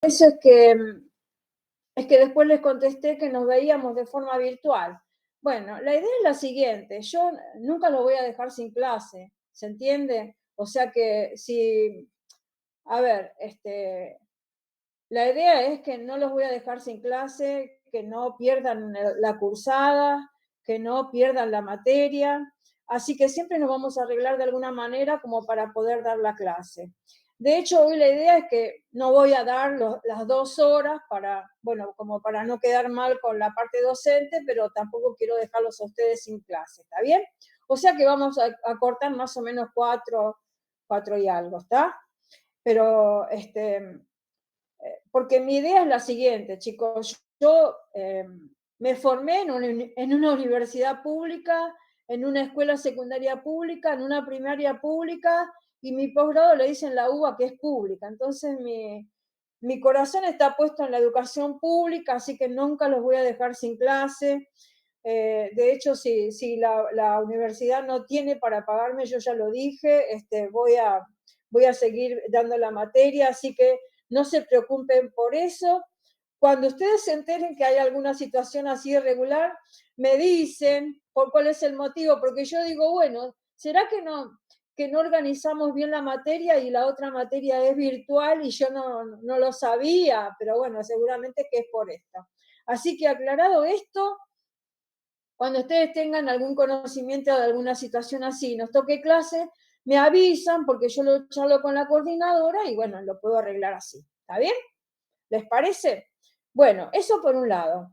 eso es que después les contesté que nos veíamos de forma virtual. Bueno, la idea es la siguiente, yo nunca los voy a dejar sin clase, ¿se entiende? O sea que si, a ver, la idea es que no los voy a dejar sin clase, que no pierdan la cursada, que no pierdan la materia, así que siempre nos vamos a arreglar de alguna manera como para poder dar la clase. De hecho, hoy la idea es que no voy a dar las 2 horas para, bueno, como para no quedar mal con la parte docente, pero tampoco quiero dejarlos a ustedes sin clase, ¿está bien? O sea que vamos a cortar más o menos 4 y algo, ¿está? Pero, porque mi idea es la siguiente, chicos, yo me formé en una universidad pública, en una escuela secundaria pública, en una primaria pública, y mi posgrado le dicen la UBA que es pública. Entonces mi corazón está puesto en la educación pública, así que nunca los voy a dejar sin clase. De hecho, si la universidad no tiene para pagarme, yo ya lo dije, voy a seguir dando la materia, así que no se preocupen por eso. Cuando ustedes se enteren que hay alguna situación así irregular, me dicen por cuál es el motivo, porque yo digo, bueno, ¿será que no organizamos bien la materia y la otra materia es virtual y yo no lo sabía? Pero bueno, seguramente que es por esto. Así que aclarado esto, cuando ustedes tengan algún conocimiento de alguna situación así, nos toque clase, me avisan porque yo lo charlo con la coordinadora y bueno, lo puedo arreglar así. ¿Está bien? ¿Les parece? Bueno, eso por un lado.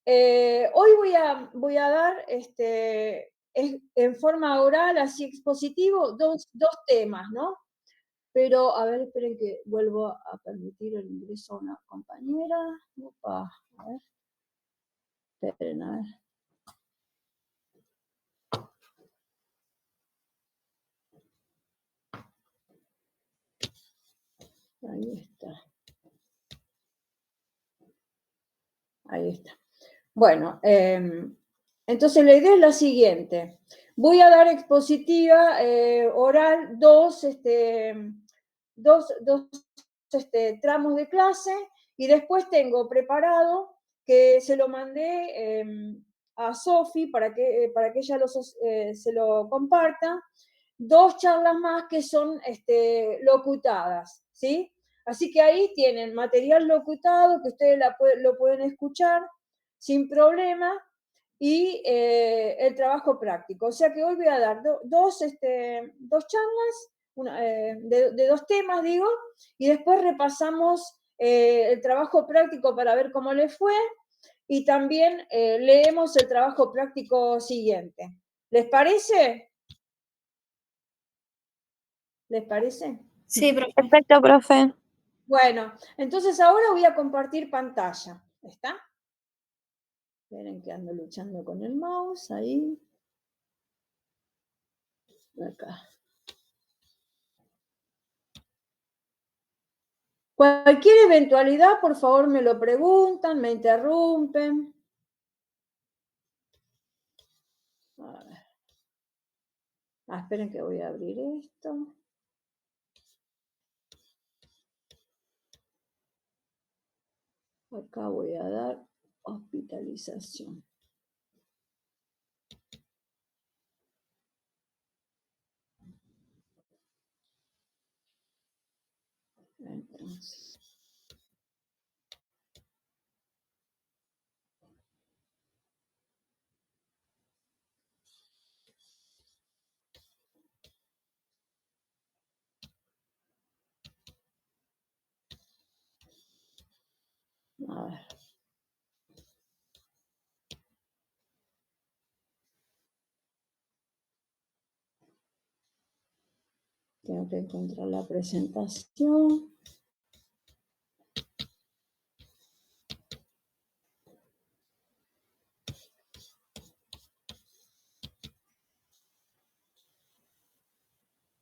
Hoy voy a dar en forma oral, así expositivo, dos temas, ¿no? Pero, a ver, esperen que vuelvo a permitir el ingreso a una compañera. Opa, a ver. Esperen, a ver. Ahí está. Ahí está. Bueno, entonces la idea es la siguiente. Voy a dar expositiva oral dos tramos de clase y después tengo preparado que se lo mandé a Sofi para que ella se lo comparta, 2 charlas más que son locutadas, ¿sí? Así que ahí tienen material locutado que ustedes lo pueden escuchar sin problema y el trabajo práctico. O sea que hoy voy a dar dos charlas de 2 temas, digo, y después repasamos el trabajo práctico para ver cómo les fue y también leemos el trabajo práctico siguiente. ¿Les parece? ¿Les parece? Sí, perfecto, profe. Bueno, entonces ahora voy a compartir pantalla. ¿Está? Esperen que ando luchando con el mouse, ahí. Acá. Cualquier eventualidad, por favor, me lo preguntan, me interrumpen. A ver. Esperen que voy a abrir esto. Acá voy a dar hospitalización. Entonces. A ver. Tengo que encontrar la presentación.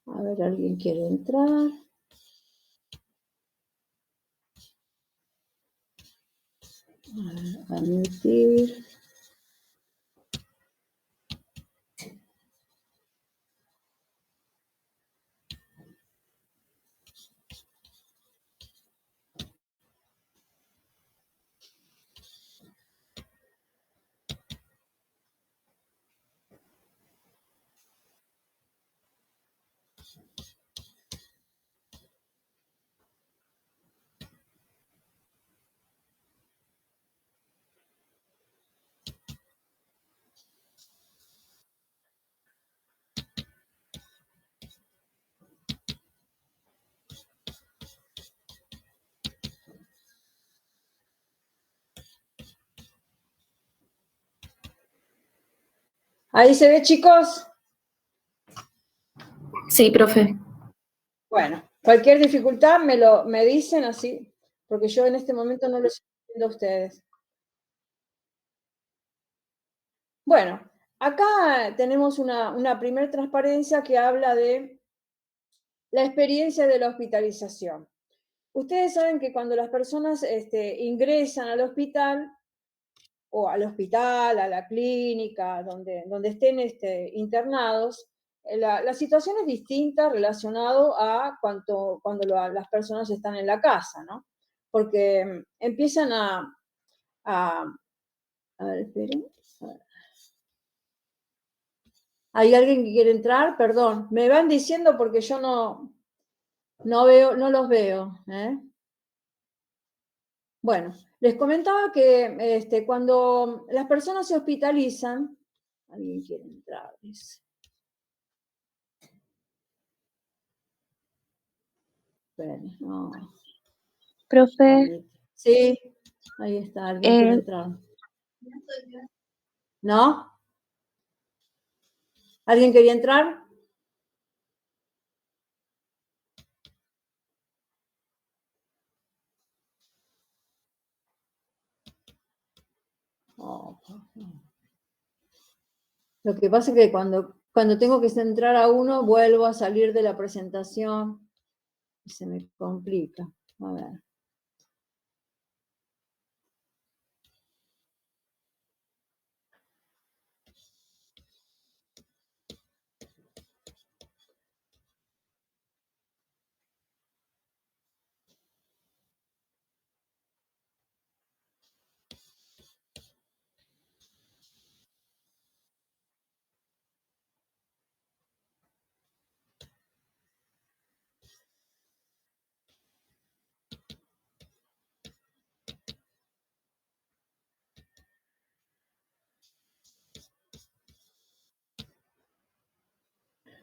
A ver, ¿alguien quiere entrar? A ver, admitir. ¿Ahí se ve, chicos? Sí, profe. Bueno, cualquier dificultad me dicen así, porque yo en este momento no lo estoy viendo a ustedes. Bueno, acá tenemos una primer transparencia que habla de la experiencia de la hospitalización. Ustedes saben que cuando las personas ingresan al hospital, o al hospital, a la clínica, donde estén internados, la situación es distinta relacionado a cuando las personas están en la casa, ¿no? Porque empiezan a ver, esperen. ¿Hay alguien que quiere entrar? Perdón, me van diciendo porque yo no veo, no los veo, ¿eh? Bueno, les comentaba que cuando las personas se hospitalizan, alguien quiere entrar, dice. Esperen, no. Profe, Sí, ahí está, alguien quiere entrar. ¿No? ¿Alguien quería entrar? Oh, lo que pasa es que cuando tengo que centrar a uno, vuelvo a salir de la presentación y se me complica. A ver.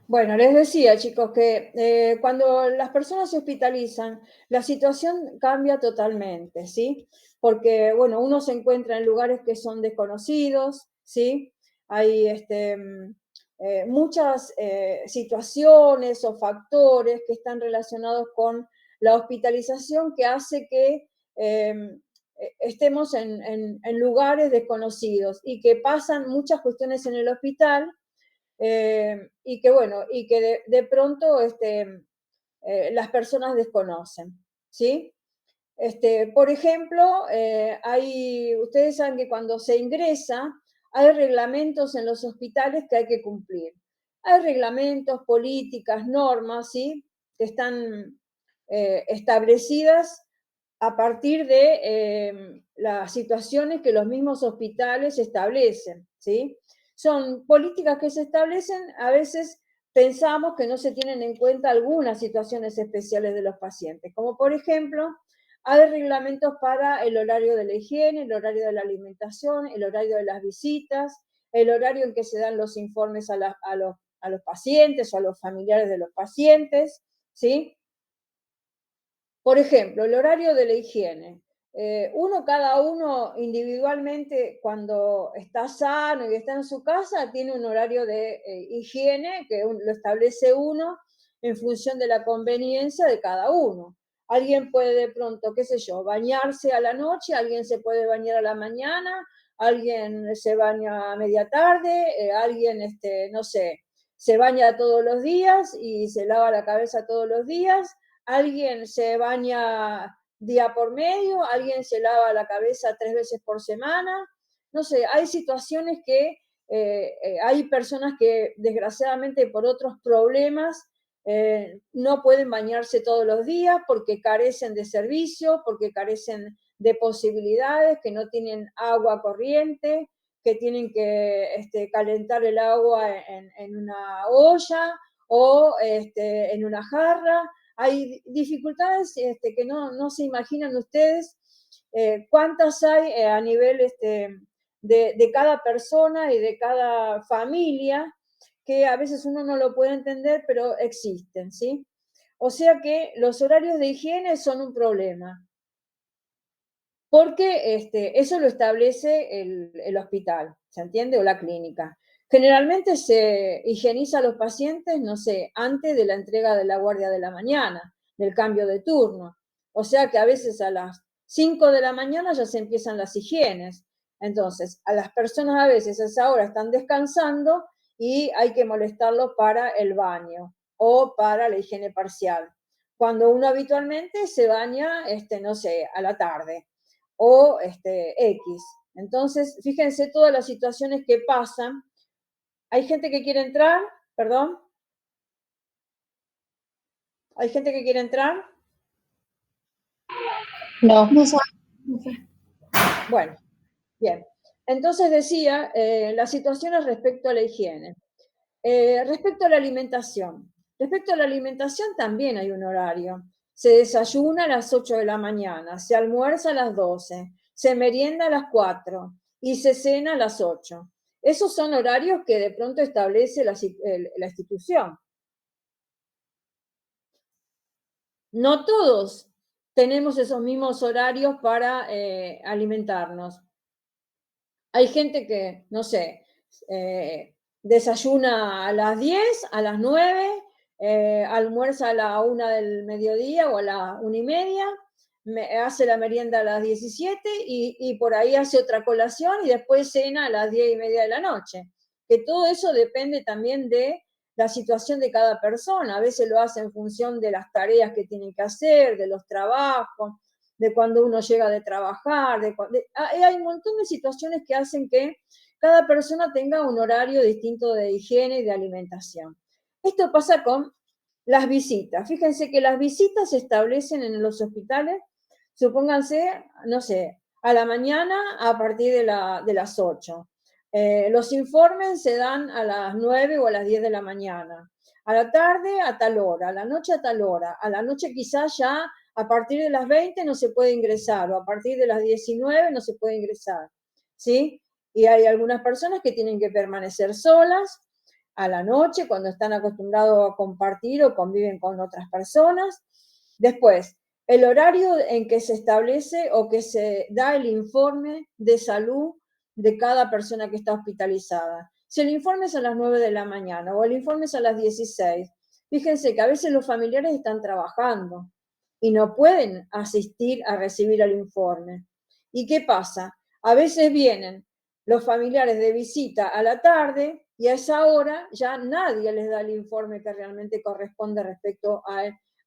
Bueno, les decía, chicos, que cuando las personas se hospitalizan, la situación cambia totalmente, ¿sí? Porque, bueno, uno se encuentra en lugares que son desconocidos, ¿sí? Hay muchas situaciones o factores que están relacionados con la hospitalización que hace que estemos en lugares desconocidos y que pasan muchas cuestiones en el hospital y que bueno, y que de pronto las personas desconocen, ¿sí? Por ejemplo, ustedes saben que cuando se ingresa hay reglamentos en los hospitales que hay que cumplir. Hay reglamentos, políticas, normas, ¿sí? Que están establecidas a partir de las situaciones que los mismos hospitales establecen, ¿sí? Son políticas que se establecen, a veces pensamos que no se tienen en cuenta algunas situaciones especiales de los pacientes, como por ejemplo, hay reglamentos para el horario de la higiene, el horario de la alimentación, el horario de las visitas, el horario en que se dan los informes a los pacientes o a los familiares de los pacientes, ¿sí? Por ejemplo, el horario de la higiene. Cada uno individualmente, cuando está sano y está en su casa, tiene un horario de higiene que lo establece uno en función de la conveniencia de cada uno. Alguien puede de pronto, qué sé yo, bañarse a la noche, alguien se puede bañar a la mañana, alguien se baña a media tarde, alguien, no sé, se baña todos los días y se lava la cabeza todos los días, alguien se baña día por medio, alguien se lava la cabeza 3 veces por semana, no sé, hay situaciones que hay personas que desgraciadamente por otros problemas no pueden bañarse todos los días porque carecen de servicios, porque carecen de posibilidades, que no tienen agua corriente, que tienen que calentar el agua en una olla o en una jarra. Hay dificultades que no se imaginan ustedes cuántas hay a nivel de cada persona y de cada familia, que a veces uno no lo puede entender, pero existen, ¿sí? O sea que los horarios de higiene son un problema, porque eso lo establece el hospital, ¿se entiende? O la clínica. Generalmente se higieniza a los pacientes, no sé, antes de la entrega de la guardia de la mañana, del cambio de turno. O sea que a veces a las 5 de la mañana ya se empiezan las higienes. Entonces, a las personas a veces a esa hora están descansando y hay que molestarlo para el baño o para la higiene parcial. Cuando uno habitualmente se baña, no sé, a la tarde o X. Entonces, fíjense todas las situaciones que pasan. ¿Hay gente que quiere entrar? Perdón. ¿Hay gente que quiere entrar? No. Bueno, bien. Entonces decía las situaciones respecto a la higiene. Respecto a la alimentación. Respecto a la alimentación también hay un horario. Se desayuna a las 8 de la mañana, se almuerza a las 12, se merienda a las 4 y se cena a las 8. Esos son horarios que de pronto establece la institución. No todos tenemos esos mismos horarios para alimentarnos. Hay gente que, no sé, desayuna a las 10, a las 9, almuerza a la 1 del mediodía o a la 1:30, hace la merienda a las 17 y por ahí hace otra colación y después cena a las 10:30 de la noche. Que todo eso depende también de la situación de cada persona. A veces lo hace en función de las tareas que tienen que hacer, de los trabajos, de cuando uno llega de trabajar, hay un montón de situaciones que hacen que cada persona tenga un horario distinto de higiene y de alimentación. Esto pasa con las visitas. Fíjense que las visitas se establecen en los hospitales, supónganse, no sé, a la mañana a partir de las 8. Los informes se dan a las 9 o a las 10 de la mañana. A la tarde a tal hora, a la noche a tal hora. A la noche quizás ya a partir de las 20 no se puede ingresar o a partir de las 19 no se puede ingresar, ¿sí? Y hay algunas personas que tienen que permanecer solas a la noche cuando están acostumbrados a compartir o conviven con otras personas. Después, el horario en que se establece o que se da el informe de salud de cada persona que está hospitalizada. Si el informe es a las 9 de la mañana o el informe es a las 16, fíjense que a veces los familiares están trabajando y no pueden asistir a recibir el informe. ¿Y qué pasa? A veces vienen los familiares de visita a la tarde y a esa hora ya nadie les da el informe que realmente corresponde respecto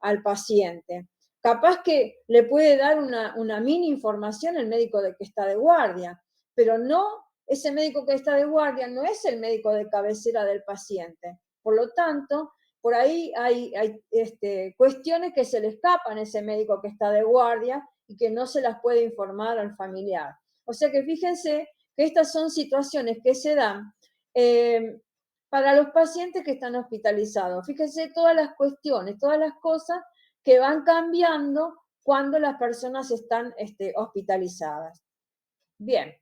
al paciente. Capaz que le puede dar una mini información el médico de que está de guardia, pero no, ese médico que está de guardia no es el médico de cabecera del paciente. Por lo tanto, por ahí hay cuestiones que se le escapan a ese médico que está de guardia y que no se las puede informar al familiar. O sea que fíjense que estas son situaciones que se dan para los pacientes que están hospitalizados. Fíjense todas las cuestiones, todas las cosas que van cambiando cuando las personas están hospitalizadas. Bien.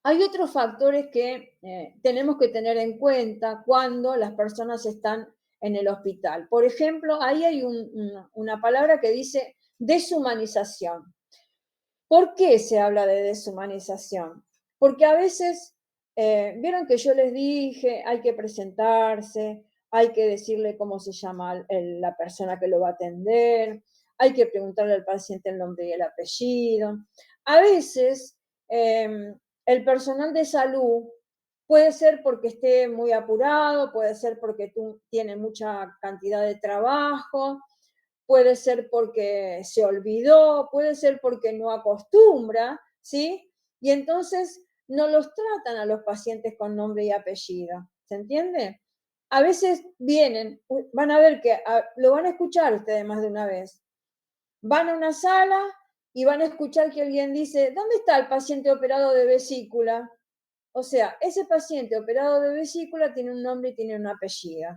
Hay otros factores que tenemos que tener en cuenta cuando las personas están en el hospital. Por ejemplo, ahí hay una palabra que dice deshumanización. ¿Por qué se habla de deshumanización? Porque a veces, vieron que yo les dije, hay que presentarse, hay que decirle cómo se llama la persona que lo va a atender, hay que preguntarle al paciente el nombre y el apellido. A veces, el personal de salud puede ser porque esté muy apurado, puede ser porque tiene mucha cantidad de trabajo, puede ser porque se olvidó, puede ser porque no acostumbra, ¿sí? Y entonces no los tratan a los pacientes con nombre y apellido, ¿se entiende? A veces vienen, van a ver que lo van a escuchar ustedes más de una vez. Van a una sala y van a escuchar que alguien dice, ¿dónde está el paciente operado de vesícula? O sea, ese paciente operado de vesícula tiene un nombre y tiene un apellido.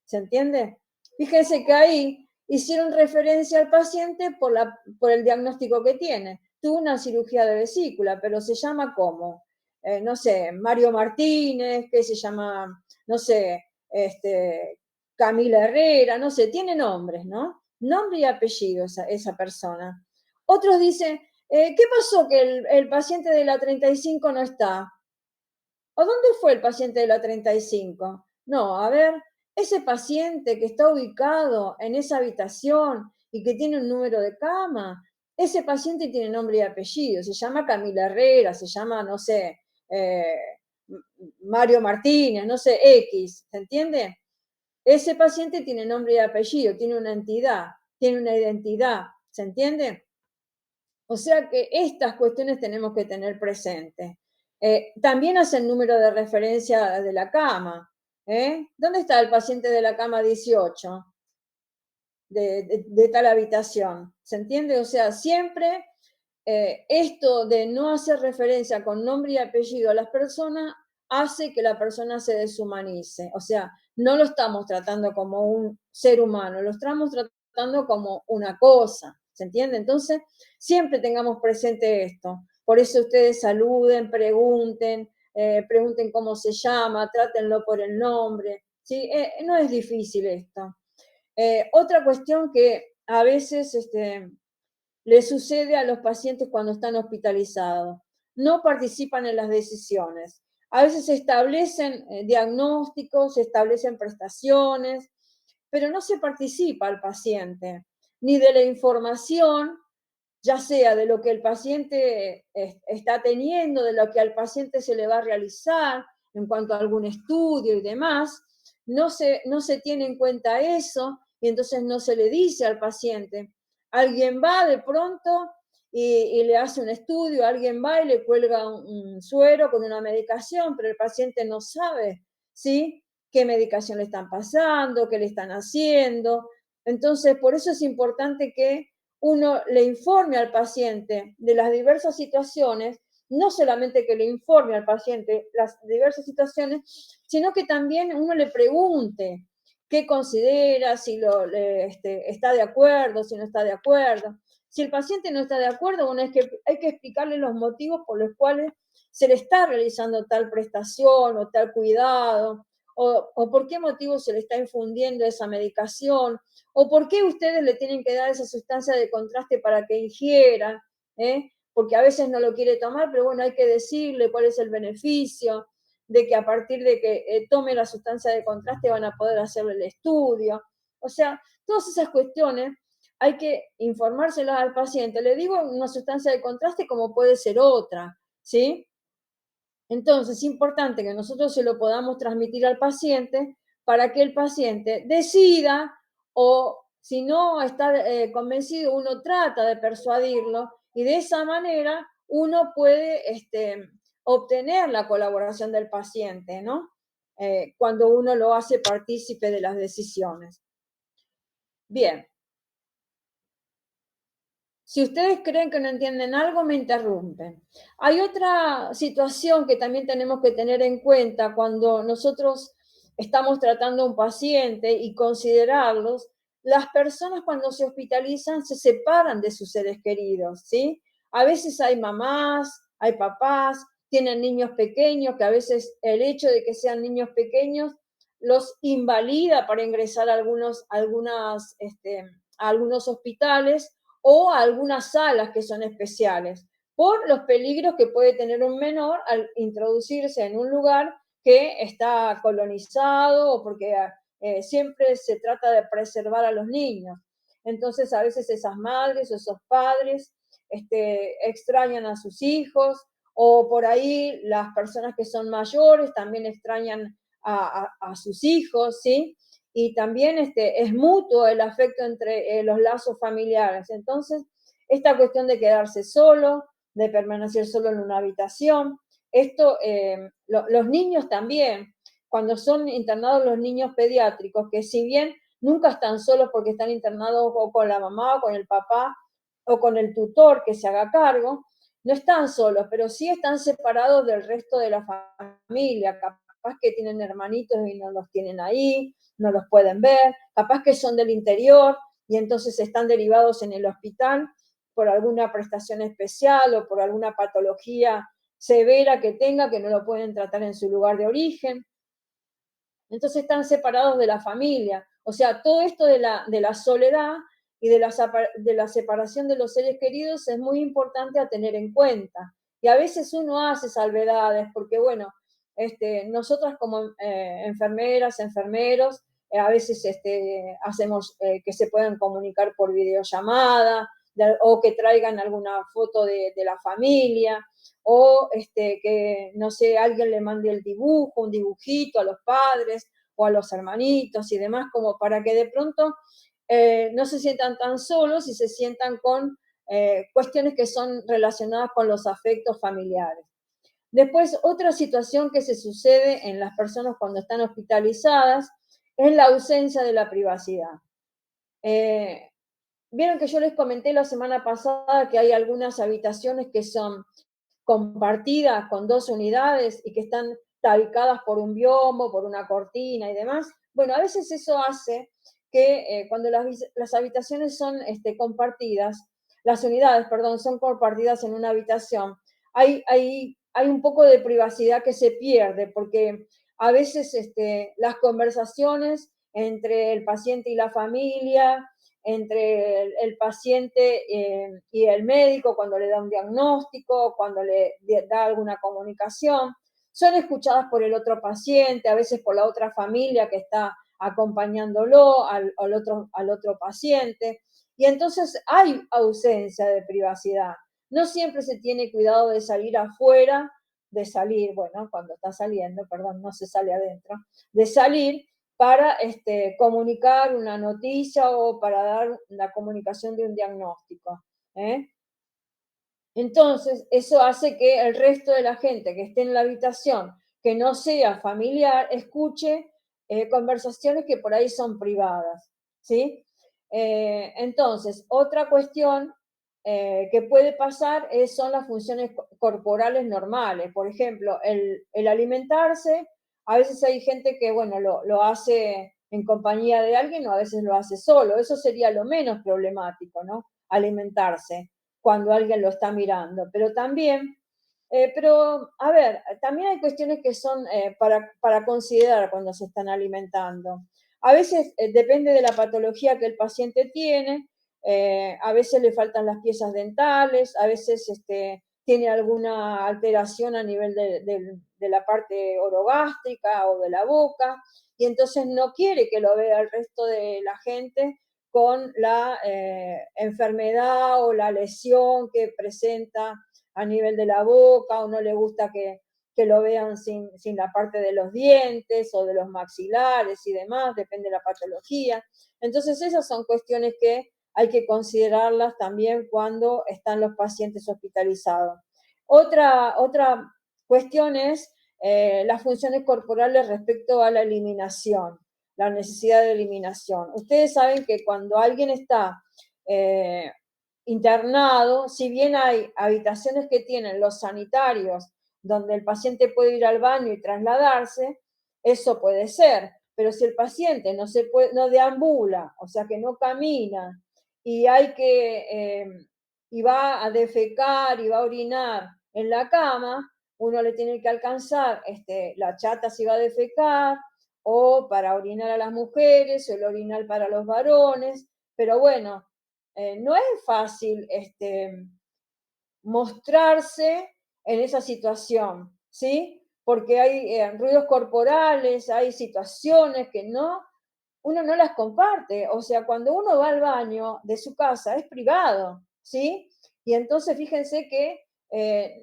¿Se entiende? Fíjense que ahí hicieron referencia al paciente por el diagnóstico que tiene. Tuvo una cirugía de vesícula, pero se llama ¿cómo? No sé, Mario Martínez, que se llama, no sé, Camila Herrera, no sé, tiene nombres, ¿no? Nombre y apellido esa persona. Otros dicen, ¿qué pasó que el paciente de la 35 no está? ¿O dónde fue el paciente de la 35? No, a ver, ese paciente que está ubicado en esa habitación y que tiene un número de cama, ese paciente tiene nombre y apellido, se llama Camila Herrera, se llama, no sé, Mario Martínez, no sé, X, ¿se entiende? Ese paciente tiene nombre y apellido, tiene una entidad, tiene una identidad, ¿se entiende? O sea que estas cuestiones tenemos que tener presentes. También hacen número de referencia de la cama. ¿Dónde está el paciente de la cama 18? De tal habitación. ¿Se entiende? O sea, siempre esto de no hacer referencia con nombre y apellido a las personas hace que la persona se deshumanice. O sea, no lo estamos tratando como un ser humano, lo estamos tratando como una cosa. ¿Se entiende? Entonces, siempre tengamos presente esto. Por eso ustedes saluden, pregunten cómo se llama, trátenlo por el nombre. ¿Sí? No es difícil esto. Otra cuestión que a veces le sucede a los pacientes cuando están hospitalizados. No participan en las decisiones. A veces se establecen diagnósticos, se establecen prestaciones, pero no se participa al paciente, ni de la información, ya sea de lo que el paciente está teniendo, de lo que al paciente se le va a realizar en cuanto a algún estudio y demás. No se tiene en cuenta eso y entonces no se le dice al paciente. Alguien va de pronto y le hace un estudio, alguien va y le cuelga un suero con una medicación, pero el paciente no sabe, ¿sí? Qué medicación le están pasando, qué le están haciendo. Entonces, por eso es importante que uno le informe al paciente de las diversas situaciones, no solamente que le informe al paciente las diversas situaciones, sino que también uno le pregunte qué considera, si está de acuerdo, si no está de acuerdo. Si el paciente no está de acuerdo, bueno, hay que explicarle los motivos por los cuales se le está realizando tal prestación o tal cuidado, o por qué motivo se le está infundiendo esa medicación, o por qué ustedes le tienen que dar esa sustancia de contraste para que ingiera, porque a veces no lo quiere tomar, pero bueno, hay que decirle cuál es el beneficio de que a partir de que tome la sustancia de contraste van a poder hacerle el estudio. O sea, todas esas cuestiones hay que informárselas al paciente. Le digo una sustancia de contraste como puede ser otra, ¿sí? Entonces, es importante que nosotros se lo podamos transmitir al paciente para que el paciente decida, o si no está convencido, uno trata de persuadirlo y de esa manera uno puede obtener la colaboración del paciente, ¿no? Cuando uno lo hace partícipe de las decisiones. Bien. Si ustedes creen que no entienden algo, me interrumpen. Hay otra situación que también tenemos que tener en cuenta cuando nosotros estamos tratando a un paciente y considerarlos. Las personas cuando se hospitalizan se separan de sus seres queridos, ¿sí? A veces hay mamás, hay papás, tienen niños pequeños, que a veces el hecho de que sean niños pequeños los invalida para ingresar a algunos hospitales o a algunas salas que son especiales, por los peligros que puede tener un menor al introducirse en un lugar que está colonizado o porque siempre se trata de preservar a los niños. Entonces, a veces esas madres o esos padres extrañan a sus hijos, o por ahí las personas que son mayores también extrañan a sus hijos, ¿sí? Y también es mutuo el afecto entre los lazos familiares. Entonces, esta cuestión de quedarse solo, de permanecer solo en una habitación, esto, los niños también, cuando son internados los niños pediátricos, que si bien nunca están solos porque están internados o con la mamá o con el papá o con el tutor que se haga cargo, no están solos, pero sí están separados del resto de la familia, capaz que tienen hermanitos y no los tienen ahí, no los pueden ver, capaz que son del interior y entonces están derivados en el hospital por alguna prestación especial o por alguna patología severa que tenga que no lo pueden tratar en su lugar de origen. Entonces están separados de la familia. O sea, todo esto de la soledad y de la separación de los seres queridos es muy importante a tener en cuenta. Y a veces uno hace salvedades porque, bueno, nosotras como enfermeras, enfermeros, a veces hacemos que se puedan comunicar por videollamada, o que traigan alguna foto de la familia, o que, no sé, alguien le mande el dibujo, un dibujito a los padres o a los hermanitos y demás, como para que de pronto no se sientan tan solos y se sientan con cuestiones que son relacionadas con los afectos familiares. Después, otra situación que se sucede en las personas cuando están hospitalizadas es la ausencia de la privacidad. Vieron que yo les comenté la semana pasada que hay algunas habitaciones que son compartidas con 2 unidades y que están tabicadas por un biombo, por una cortina y demás. Bueno, a veces eso hace que cuando las habitaciones son compartidas, las unidades, perdón, son compartidas en una habitación, hay un poco de privacidad que se pierde, porque a veces las conversaciones entre el paciente y la familia, entre el paciente y el médico cuando le da un diagnóstico, cuando le da alguna comunicación, son escuchadas por el otro paciente, a veces por la otra familia que está acompañándolo al otro paciente, y entonces hay ausencia de privacidad. No siempre se tiene cuidado de salir afuera, bueno, cuando está saliendo, perdón, no se sale adentro, de salir para comunicar una noticia o para dar la comunicación de un diagnóstico. Entonces, eso hace que el resto de la gente que esté en la habitación, que no sea familiar, escuche conversaciones que por ahí son privadas, ¿sí? Entonces, otra cuestión que puede pasar son las funciones corporales normales. Por ejemplo, el alimentarse, a veces hay gente que, bueno, lo hace en compañía de alguien o a veces lo hace solo. Eso sería lo menos problemático, ¿no? Alimentarse cuando alguien lo está mirando. Pero también, a ver, también hay cuestiones que son para considerar cuando se están alimentando. A veces depende de la patología que el paciente tiene, a veces le faltan las piezas dentales, a veces tiene alguna alteración a nivel de la parte orogástrica o de la boca, y entonces no quiere que lo vea el resto de la gente con la enfermedad o la lesión que presenta a nivel de la boca, o no le gusta que lo vean sin la parte de los dientes o de los maxilares y demás, depende de la patología. Entonces esas son cuestiones que hay que considerarlas también cuando están los pacientes hospitalizados. Otra cuestión es las funciones corporales respecto a la eliminación, la necesidad de eliminación. Ustedes saben que cuando alguien está internado, si bien hay habitaciones que tienen los sanitarios donde el paciente puede ir al baño y trasladarse, eso puede ser, pero si el paciente no deambula, o sea que no camina, y y va a defecar y va a orinar en la cama, uno le tiene que alcanzar la chata si va a defecar, o para orinar a las mujeres, o el orinal para los varones, pero bueno, no es fácil mostrarse en esa situación, ¿sí? Porque hay ruidos corporales, hay situaciones que uno no las comparte. O sea, cuando uno va al baño de su casa es privado, ¿sí? Y entonces fíjense que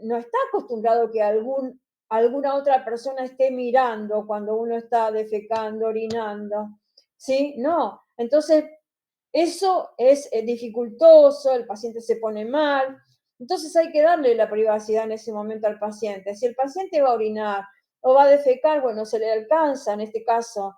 no está acostumbrado que alguna otra persona esté mirando cuando uno está defecando, orinando, ¿sí? No. Entonces, eso es dificultoso, el paciente se pone mal, entonces hay que darle la privacidad en ese momento al paciente. Si el paciente va a orinar o va a defecar, bueno, se le alcanza, en este caso,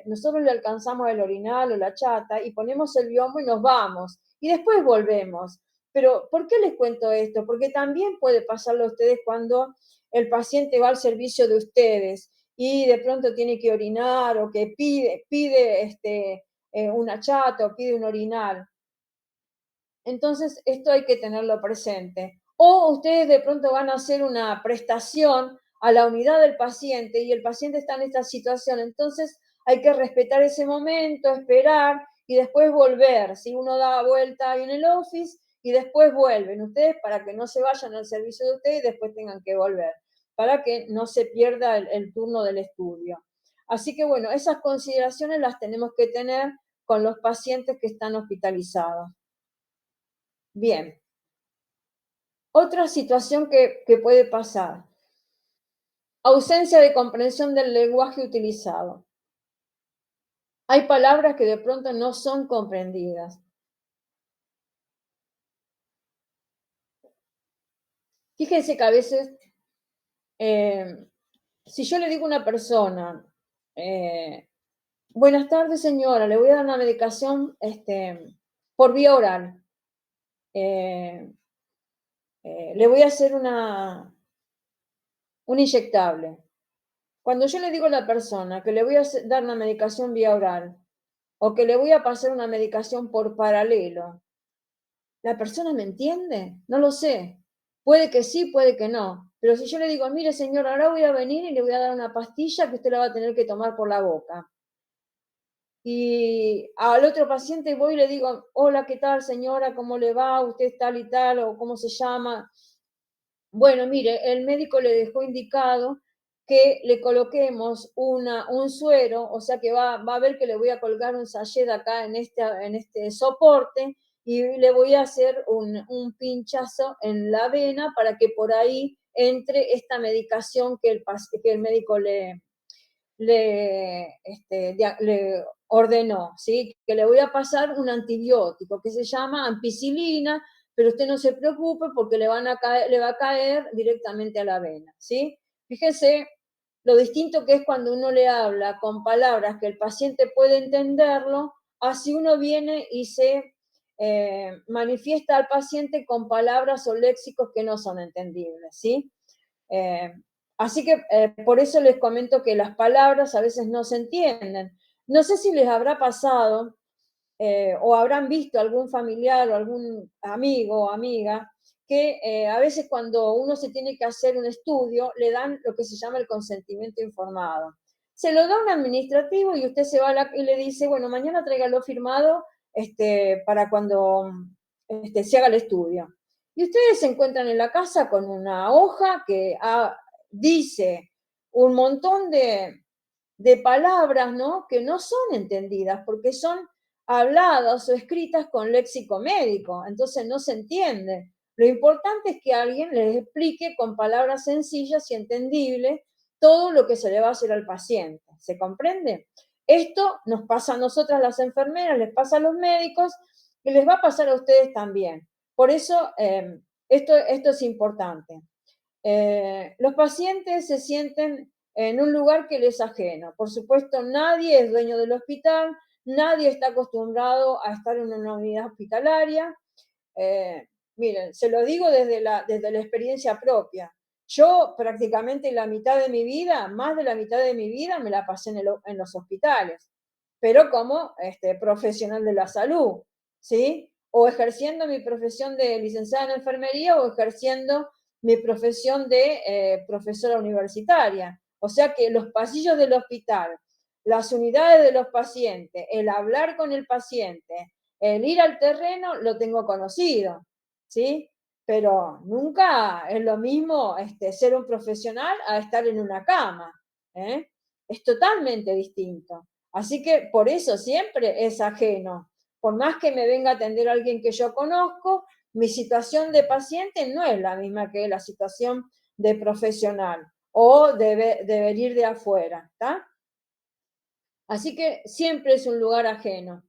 nosotros le alcanzamos el orinal o la chata y ponemos el biombo y nos vamos. Y después volvemos. Pero, ¿por qué les cuento esto? Porque también puede pasarlo a ustedes cuando el paciente va al servicio de ustedes y de pronto tiene que orinar o que pide una chata o pide un orinal. Entonces, esto hay que tenerlo presente. O ustedes de pronto van a hacer una prestación a la unidad del paciente y el paciente está en esta situación. Entonces, hay que respetar ese momento, esperar y después volver. Si uno da vuelta ahí en el office y después vuelven ustedes para que no se vayan al servicio de ustedes y después tengan que volver. para que no se pierda el turno del estudio. Así que bueno, esas consideraciones las tenemos que tener con los pacientes que están hospitalizados. Bien. Otra situación que puede pasar. Ausencia de comprensión del lenguaje utilizado. Hay palabras que de pronto no son comprendidas. Fíjense que a veces, si yo le digo a una persona, buenas tardes señora, le voy a dar una medicación por vía oral. Le voy a hacer un inyectable. Cuando yo le digo a la persona que le voy a dar una medicación vía oral o que le voy a pasar una medicación por paralelo, ¿la persona me entiende? No lo sé. Puede que sí, puede que no. Pero si yo le digo, mire señor, ahora voy a venir y le voy a dar una pastilla que usted la va a tener que tomar por la boca. Y al otro paciente voy y le digo, hola, ¿qué tal señora? ¿Cómo le va? ¿Usted es tal y tal? ¿O cómo se llama? Bueno, mire, el médico le dejó indicado que le coloquemos un suero, o sea que va a ver que le voy a colgar un sachet acá en este soporte y le voy a hacer un pinchazo en la vena para que por ahí entre esta medicación que el médico le ordenó, ¿sí? Que le voy a pasar un antibiótico que se llama ampicilina, pero usted no se preocupe porque le va a caer directamente a la vena, ¿sí? Fíjese lo distinto que es cuando uno le habla con palabras que el paciente puede entenderlo, así uno viene y se manifiesta al paciente con palabras o léxicos que no son entendibles, ¿sí? Así que por eso les comento que las palabras a veces no se entienden. No sé si les habrá pasado o habrán visto algún familiar o algún amigo o amiga que a veces cuando uno se tiene que hacer un estudio le dan lo que se llama el consentimiento informado. Se lo da un administrativo y usted se va y le dice, bueno, mañana tráigalo firmado para cuando se haga el estudio. Y ustedes se encuentran en la casa con una hoja que dice un montón de palabras, ¿no? Que no son entendidas porque son habladas o escritas con léxico médico, entonces no se entiende. Lo importante es que alguien les explique con palabras sencillas y entendibles todo lo que se le va a hacer al paciente. ¿Se comprende? Esto nos pasa a nosotras las enfermeras, les pasa a los médicos y les va a pasar a ustedes también. Por eso, esto es importante. Los pacientes se sienten en un lugar que les es ajeno. Por supuesto, nadie es dueño del hospital, nadie está acostumbrado a estar en una unidad hospitalaria. Miren, se lo digo desde la experiencia propia. Yo prácticamente la mitad de mi vida, más de la mitad de mi vida, me la pasé en los hospitales, pero como profesional de la salud, ¿sí? O ejerciendo mi profesión de licenciada en enfermería o ejerciendo mi profesión de profesora universitaria. O sea que los pasillos del hospital, las unidades de los pacientes, el hablar con el paciente, el ir al terreno, lo tengo conocido, ¿sí? Pero nunca es lo mismo ser un profesional a estar en una cama, ¿eh? Es totalmente distinto. Así que por eso siempre es ajeno. Por más que me venga a atender alguien que yo conozco, mi situación de paciente no es la misma que la situación de profesional o de venir de afuera, ¿está? Así que siempre es un lugar ajeno.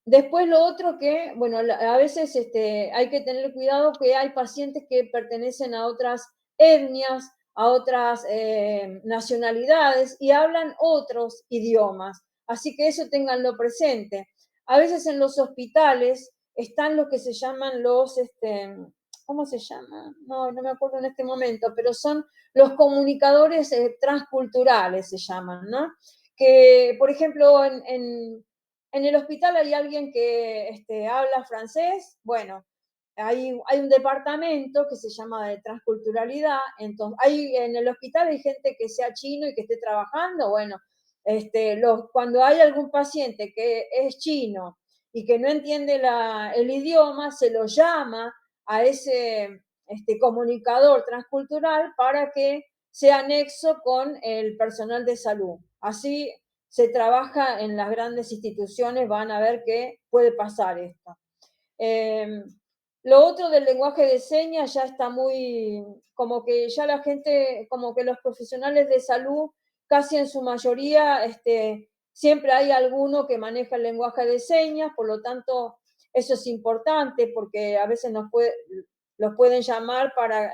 Después lo otro que, bueno, a veces hay que tener cuidado que hay pacientes que pertenecen a otras etnias, a otras nacionalidades y hablan otros idiomas. Así que eso ténganlo presente. A veces en los hospitales están lo que se llaman ¿cómo se llama? No me acuerdo en este momento, pero son los comunicadores transculturales, se llaman, ¿no? Que, por ejemplo, en el hospital hay alguien que habla francés, bueno, hay un departamento que se llama de transculturalidad, entonces en el hospital hay gente que sea chino y que esté trabajando, bueno, cuando hay algún paciente que es chino y que no entiende el idioma, se lo llama a ese comunicador transcultural para que sea nexo con el personal de salud. Así se trabaja en las grandes instituciones, van a ver que puede pasar esto. Lo otro del lenguaje de señas ya está muy, como que ya la gente, como que los profesionales de salud, casi en su mayoría, siempre hay alguno que maneja el lenguaje de señas, por lo tanto, eso es importante porque a veces los pueden llamar para,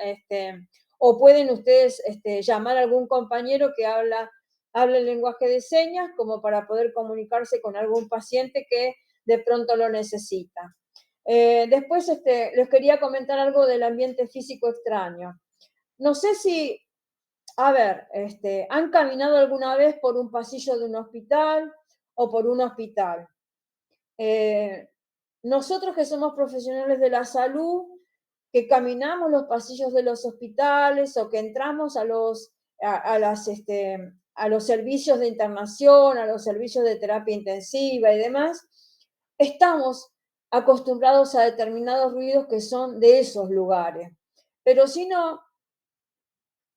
o pueden ustedes llamar a algún compañero que habla el lenguaje de señas como para poder comunicarse con algún paciente que de pronto lo necesita. Después les quería comentar algo del ambiente físico extraño. No sé si, a ver, ¿han caminado alguna vez por un pasillo de un hospital o por un hospital? Nosotros que somos profesionales de la salud, que caminamos los pasillos de los hospitales o que entramos a los servicios de internación, a los servicios de terapia intensiva y demás, estamos acostumbrados a determinados ruidos que son de esos lugares. Pero si no,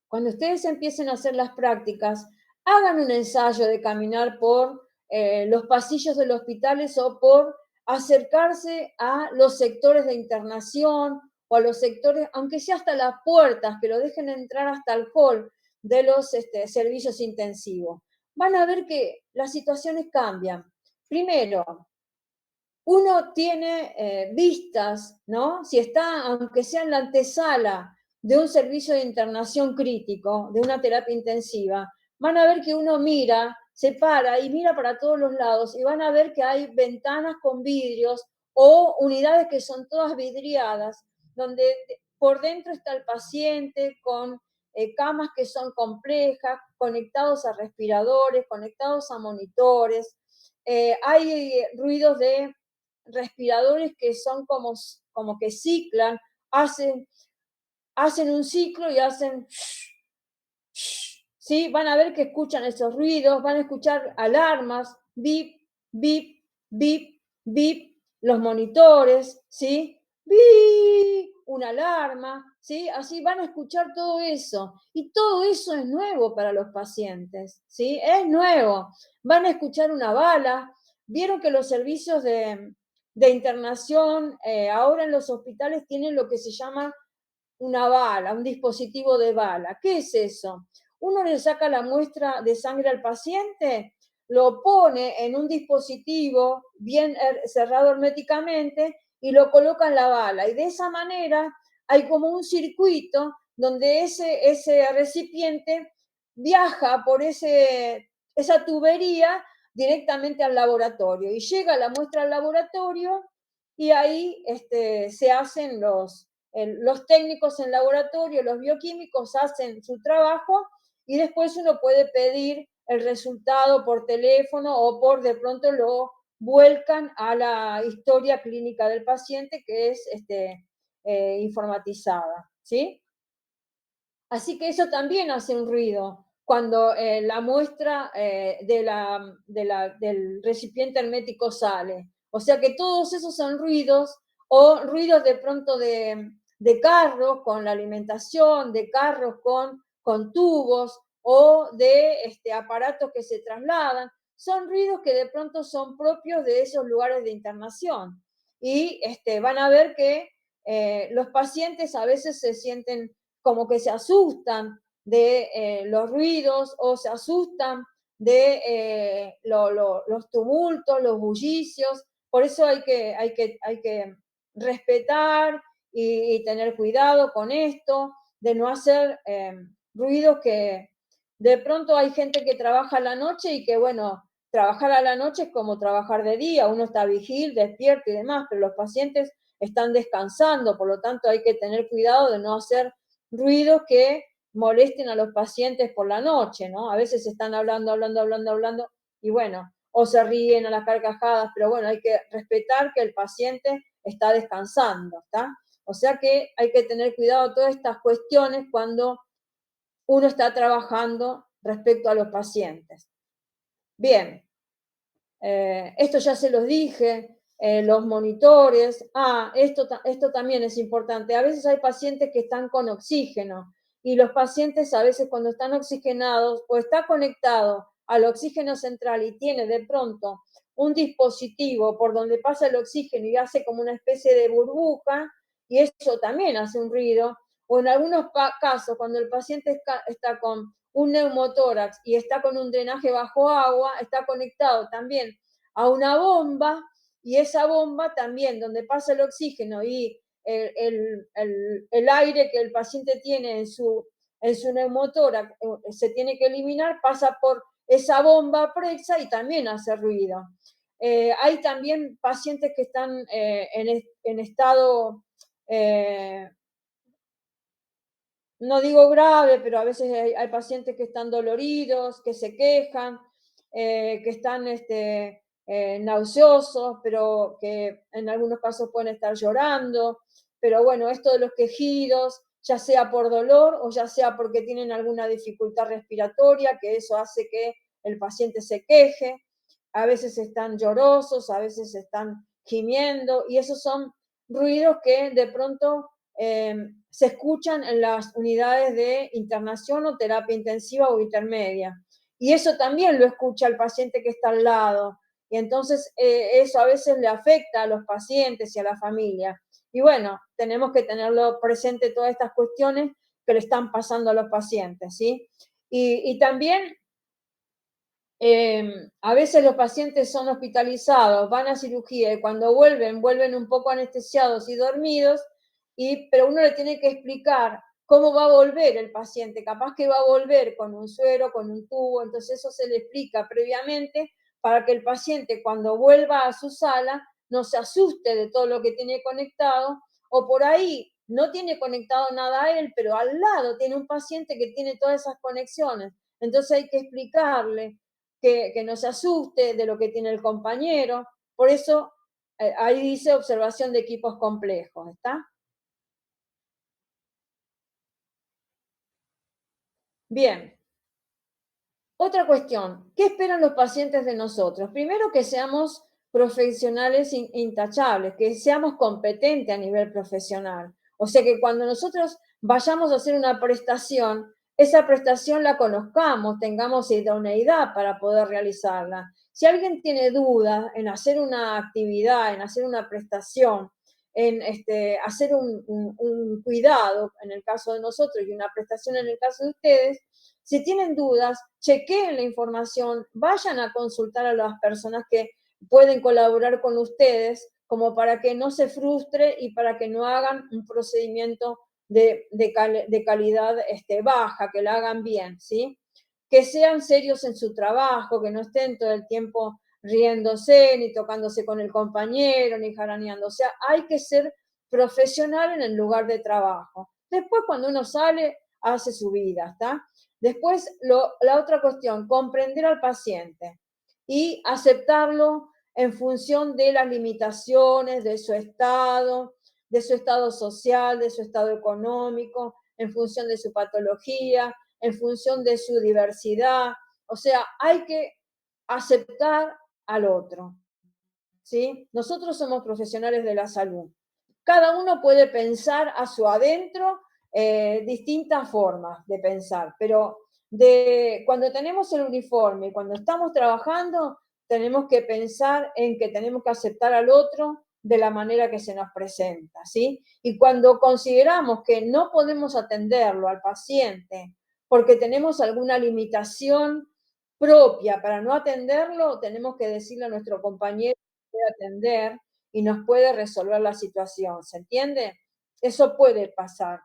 cuando ustedes empiecen a hacer las prácticas, hagan un ensayo de caminar por los pasillos de los hospitales o por acercarse a los sectores de internación o a los sectores, aunque sea hasta las puertas, que lo dejen entrar hasta el hall de los servicios intensivos. Van a ver que las situaciones cambian. Primero, uno tiene vistas, ¿no? Si está, aunque sea en la antesala de un servicio de internación crítico, de una terapia intensiva, van a ver que uno mira, se para y mira para todos los lados y van a ver que hay ventanas con vidrios o unidades que son todas vidriadas, donde por dentro está el paciente con camas que son complejas, conectados a respiradores, conectados a monitores. Hay ruidos de respiradores que son como que ciclan, hacen un ciclo y hacen, ¿sí? Van a ver que escuchan esos ruidos, van a escuchar alarmas, bip, bip, bip, bip, los monitores, ¿sí? Bip, una alarma, ¿sí? Así van a escuchar todo eso. Y todo eso es nuevo para los pacientes, ¿sí? Es nuevo. Van a escuchar una bala. Vieron que los servicios de internación ahora en los hospitales tienen lo que se llama una bala, un dispositivo de bala. ¿Qué es eso? Uno le saca la muestra de sangre al paciente, lo pone en un dispositivo bien cerrado herméticamente y lo coloca en la bala. Y de esa manera hay como un circuito donde ese recipiente viaja por esa tubería directamente al laboratorio y llega la muestra al laboratorio y ahí se hacen los técnicos en laboratorio, los bioquímicos hacen su trabajo y después uno puede pedir el resultado por teléfono o por de pronto lo vuelcan a la historia clínica del paciente que es informatizada, ¿sí? Así que eso también hace un ruido cuando la muestra del recipiente hermético sale. O sea que todos esos son ruidos o ruidos de pronto de carros con la alimentación, de carros con tubos o de aparatos que se trasladan. Son ruidos que de pronto son propios de esos lugares de internación. Y van a ver que los pacientes a veces se sienten como que se asustan de los ruidos o se asustan de los tumultos, los bullicios. Por eso hay que respetar y tener cuidado con esto, de no hacer ruidos que de pronto hay gente que trabaja a la noche y que, bueno, trabajar a la noche es como trabajar de día, uno está vigil, despierto y demás, pero los pacientes están descansando, por lo tanto hay que tener cuidado de no hacer ruidos que molesten a los pacientes por la noche, ¿no? A veces están hablando, y bueno, o se ríen a las carcajadas, pero bueno, hay que respetar que el paciente está descansando, ¿está? O sea que hay que tener cuidado de todas estas cuestiones cuando uno está trabajando respecto a los pacientes. Bien, esto ya se los dije, los monitores. Esto también es importante. A veces hay pacientes que están con oxígeno y los pacientes a veces cuando están oxigenados o está conectado al oxígeno central y tiene de pronto un dispositivo por donde pasa el oxígeno y hace como una especie de burbuja, y eso también hace un ruido, o en algunos casos cuando el paciente está con un neumotórax y está con un drenaje bajo agua, está conectado también a una bomba, y esa bomba también, donde pasa el oxígeno y el aire que el paciente tiene en su neumotórax se tiene que eliminar, pasa por esa bomba presa y también hace ruido. Hay también pacientes que están en estado, no digo grave, pero a veces hay pacientes que están doloridos, que se quejan, que están nauseosos, pero que en algunos casos pueden estar llorando. Pero bueno, esto de los quejidos, ya sea por dolor o ya sea porque tienen alguna dificultad respiratoria, que eso hace que el paciente se queje. A veces están llorosos, a veces están gimiendo, y esos son ruidos que de pronto se escuchan en las unidades de internación o terapia intensiva o intermedia. Y eso también lo escucha el paciente que está al lado. Y entonces eso a veces le afecta a los pacientes y a la familia. Y bueno, tenemos que tenerlo presente todas estas cuestiones que le están pasando a los pacientes, ¿sí? Y también a veces los pacientes son hospitalizados, van a cirugía y cuando vuelven un poco anestesiados y dormidos, pero uno le tiene que explicar cómo va a volver el paciente. Capaz que va a volver con un suero, con un tubo, entonces eso se le explica previamente para que el paciente cuando vuelva a su sala no se asuste de todo lo que tiene conectado, o por ahí no tiene conectado nada a él, pero al lado tiene un paciente que tiene todas esas conexiones. Entonces hay que explicarle que no se asuste de lo que tiene el compañero. Por eso ahí dice observación de equipos complejos, ¿está? Bien. Otra cuestión, ¿qué esperan los pacientes de nosotros? Primero, que seamos profesionales intachables, que seamos competentes a nivel profesional. O sea, que cuando nosotros vayamos a hacer una prestación, esa prestación la conozcamos, tengamos idoneidad para poder realizarla. Si alguien tiene dudas en hacer una actividad, en hacer una prestación, en hacer un cuidado en el caso de nosotros y una prestación en el caso de ustedes, si tienen dudas, chequeen la información, vayan a consultar a las personas que pueden colaborar con ustedes, como para que no se frustre y para que no hagan un procedimiento de calidad baja, que lo hagan bien, ¿sí? Que sean serios en su trabajo, que no estén todo el tiempo riéndose, ni tocándose con el compañero, ni jaraneando. O sea, hay que ser profesional en el lugar de trabajo. Después, cuando uno sale, hace su vida, ¿está? Después, la otra cuestión, comprender al paciente y aceptarlo en función de las limitaciones, de su estado social, de su estado económico, en función de su patología, en función de su diversidad. O sea, hay que aceptar al otro, ¿sí? Nosotros somos profesionales de la salud. Cada uno puede pensar a su adentro distintas formas de pensar, pero cuando tenemos el uniforme, cuando estamos trabajando, tenemos que pensar en que tenemos que aceptar al otro de la manera que se nos presenta, ¿sí? Y cuando consideramos que no podemos atenderlo al paciente porque tenemos alguna limitación propia para no atenderlo, tenemos que decirle a nuestro compañero que puede atender y nos puede resolver la situación, ¿se entiende? Eso puede pasar.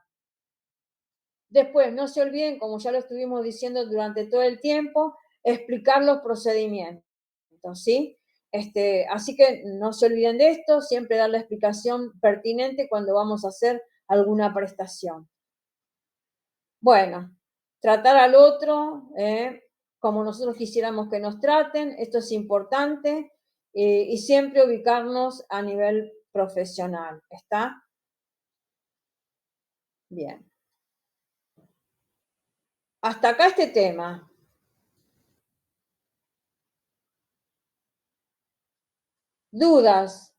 Después, no se olviden, como ya lo estuvimos diciendo durante todo el tiempo, explicar los procedimientos, ¿sí? Así que no se olviden de esto, siempre dar la explicación pertinente cuando vamos a hacer alguna prestación. Bueno, tratar al otro como nosotros quisiéramos que nos traten, esto es importante, y siempre ubicarnos a nivel profesional, ¿está? Bien. Hasta acá este tema. ¿Dudas?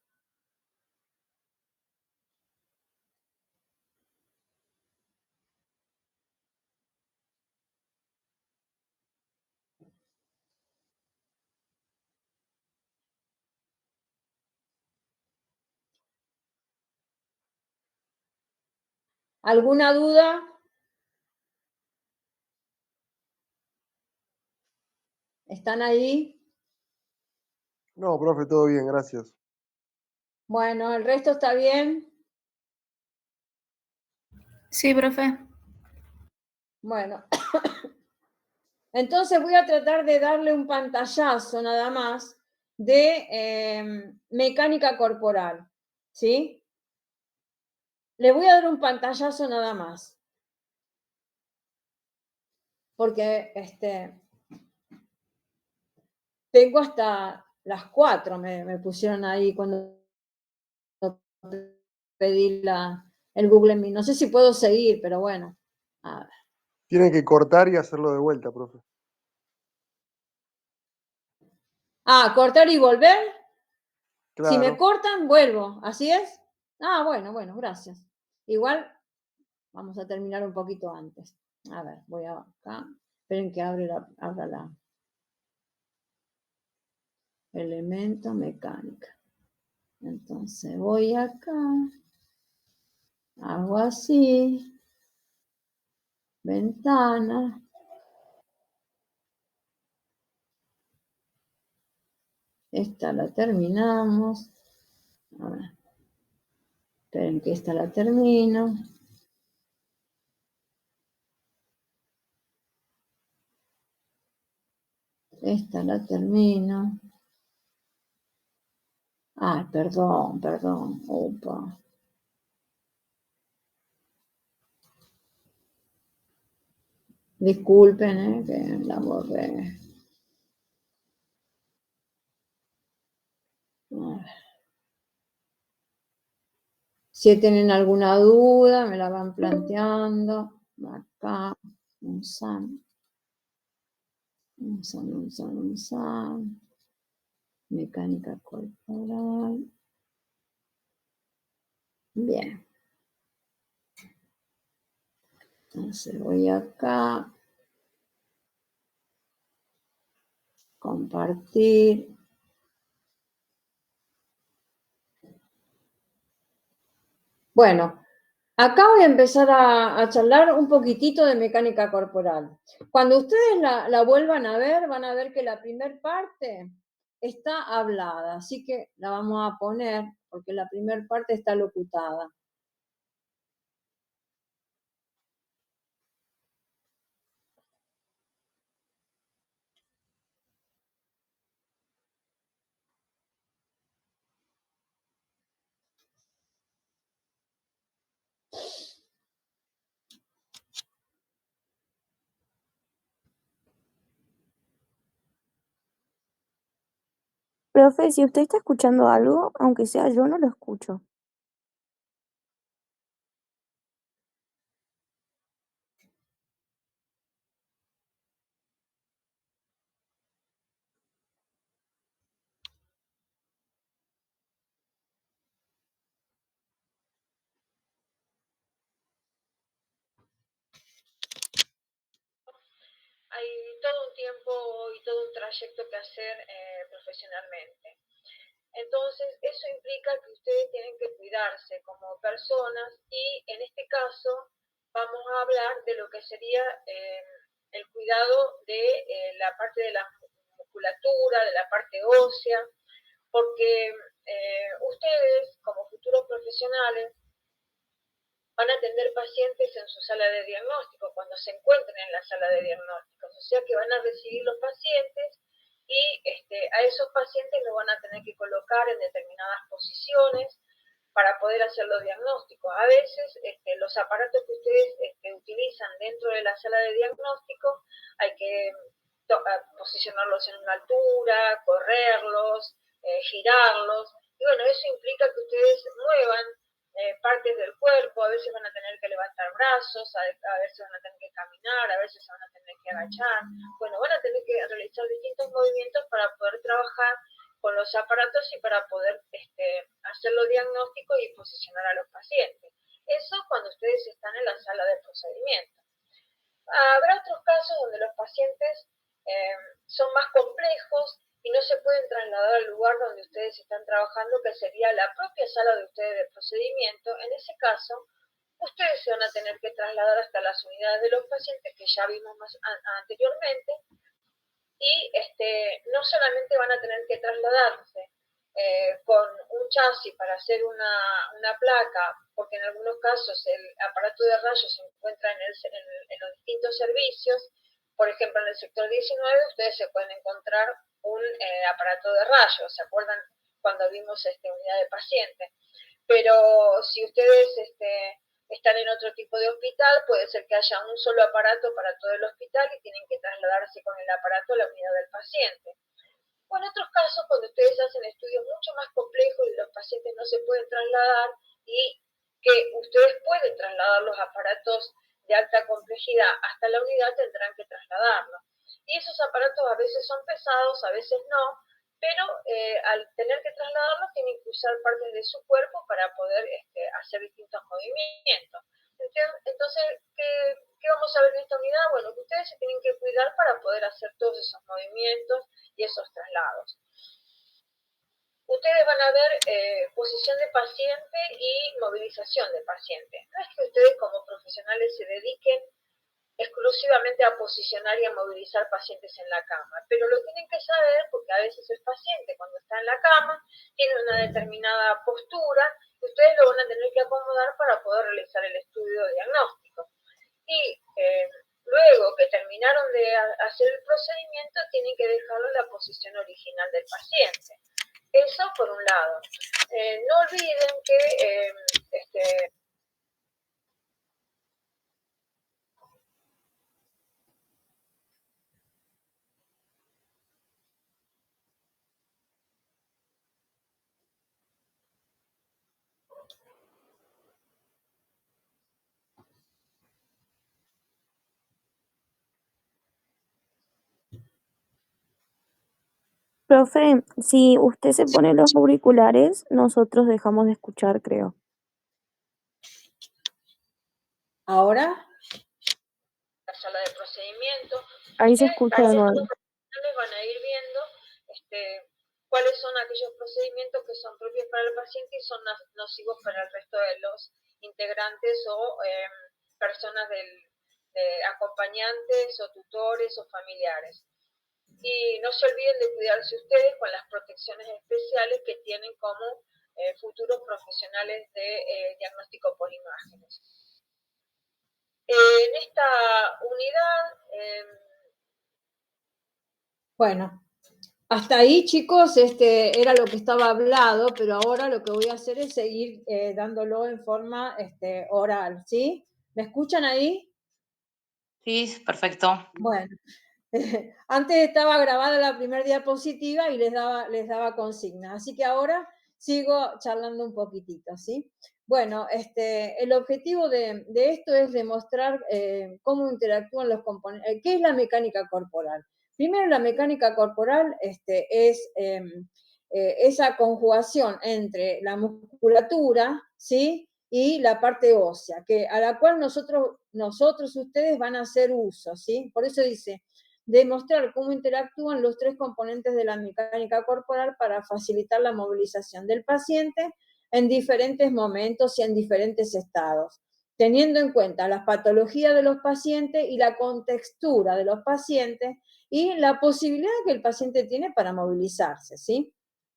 ¿Alguna duda? ¿Están ahí? No, profe, todo bien, gracias. Bueno, ¿el resto está bien? Sí, profe. Bueno, entonces voy a tratar de darle un pantallazo nada más de mecánica corporal, ¿sí? Le voy a dar un pantallazo nada más. Porque tengo hasta las 4, me pusieron ahí cuando pedí el Google Meet. No sé si puedo seguir, pero bueno. A ver. Tienen que cortar y hacerlo de vuelta, profe. Ah, cortar y volver. Claro. Si me cortan, vuelvo. ¿Así es? Ah, bueno, gracias. Igual vamos a terminar un poquito antes. A ver, voy acá. Esperen que abra la elemento mecánica. Entonces voy acá. Hago así. Ventana. Esta la terminamos. A ver. Esperen que esta la termino. Esta la termino. Ay, perdón. Opa. Disculpen, que la borré. Si tienen alguna duda, me la van planteando. Acá, un san. Mecánica corporal. Bien. Entonces voy acá. Compartir. Bueno, acá voy a empezar a charlar un poquitito de mecánica corporal. Cuando ustedes la vuelvan a ver, van a ver que la primera parte está hablada, así que la vamos a poner porque la primera parte está locutada. Profe, si usted está escuchando algo, aunque sea yo, no lo escucho. Hay todo un tiempo y todo un trayecto que hacer profesionalmente. Entonces, eso implica que ustedes tienen que cuidarse como personas y en este caso vamos a hablar de lo que sería el cuidado de la parte de la musculatura, de la parte ósea, porque ustedes como futuros profesionales van a atender pacientes en su sala de diagnóstico, cuando se encuentren en la sala de diagnósticos, o sea que van a recibir los pacientes y a esos pacientes los van a tener que colocar en determinadas posiciones para poder hacer los diagnósticos. A veces los aparatos que ustedes utilizan dentro de la sala de diagnóstico hay que posicionarlos en una altura, correrlos, girarlos, y bueno, eso implica que ustedes muevan partes del cuerpo, a veces van a tener que levantar brazos, a veces van a tener que caminar, a veces se van a tener que agachar, bueno, van a tener que realizar distintos movimientos para poder trabajar con los aparatos y para poder hacer los diagnósticos y posicionar a los pacientes. Eso cuando ustedes están en la sala de procedimiento. Habrá otros casos donde los pacientes son más complejos y no se pueden trasladar al lugar donde ustedes están trabajando, que sería la propia sala de ustedes de procedimiento. En ese caso, ustedes se van a tener que trasladar hasta las unidades de los pacientes que ya vimos anteriormente, y no solamente van a tener que trasladarse con un chasis para hacer una placa, porque en algunos casos el aparato de rayos se encuentra en los distintos servicios. Por ejemplo, en el sector 19 ustedes se pueden encontrar un aparato de rayos, ¿se acuerdan cuando vimos unidad de paciente? Pero si ustedes están en otro tipo de hospital, puede ser que haya un solo aparato para todo el hospital y tienen que trasladarse con el aparato a la unidad del paciente. O en otros casos, cuando ustedes hacen estudios mucho más complejos y los pacientes no se pueden trasladar y que ustedes pueden trasladar los aparatos de alta complejidad hasta la unidad, tendrán que trasladarlos. Y esos aparatos a veces son pesados, a veces no, pero al tener que trasladarlos tienen que usar partes de su cuerpo para poder hacer distintos movimientos. Entonces, ¿qué vamos a ver en esta unidad? Bueno, que ustedes se tienen que cuidar para poder hacer todos esos movimientos y esos traslados. Ustedes van a ver posición de paciente y movilización de paciente. No es que ustedes como profesionales se dediquen exclusivamente a posicionar y a movilizar pacientes en la cama, pero lo tienen que saber porque a veces el paciente cuando está en la cama tiene una determinada postura y ustedes lo van a tener que acomodar para poder realizar el estudio diagnóstico. Y luego que terminaron de hacer el procedimiento, tienen que dejarlo en la posición original del paciente. Eso por un lado. No olviden que Profe, si usted se pone los auriculares, nosotros dejamos de escuchar, creo. ¿Ahora? La sala de procedimiento. Ahí se escucha de nuevo. Ustedes van a ir viendo cuáles son aquellos procedimientos que son propios para el paciente y son nocivos para el resto de los integrantes o personas acompañantes o tutores o familiares. Y no se olviden de cuidarse ustedes con las protecciones especiales que tienen como futuros profesionales de diagnóstico por imágenes. En esta unidad... Bueno, hasta ahí, chicos, era lo que estaba hablado, pero ahora lo que voy a hacer es seguir dándolo en forma oral, ¿sí? ¿Me escuchan ahí? Sí, perfecto. Bueno, antes estaba grabada la primera diapositiva y les daba consigna, así que ahora sigo charlando un poquitito, ¿sí? Bueno, el objetivo de esto es demostrar cómo interactúan los componentes, qué es la mecánica corporal. Primero, la mecánica corporal es esa conjugación entre la musculatura, ¿sí? Y la parte ósea, a la cual nosotros ustedes van a hacer uso, ¿sí? Por eso dice, demostrar cómo interactúan los tres componentes de la mecánica corporal para facilitar la movilización del paciente en diferentes momentos y en diferentes estados, teniendo en cuenta la patología de los pacientes y la contextura de los pacientes y la posibilidad que el paciente tiene para movilizarse, ¿sí?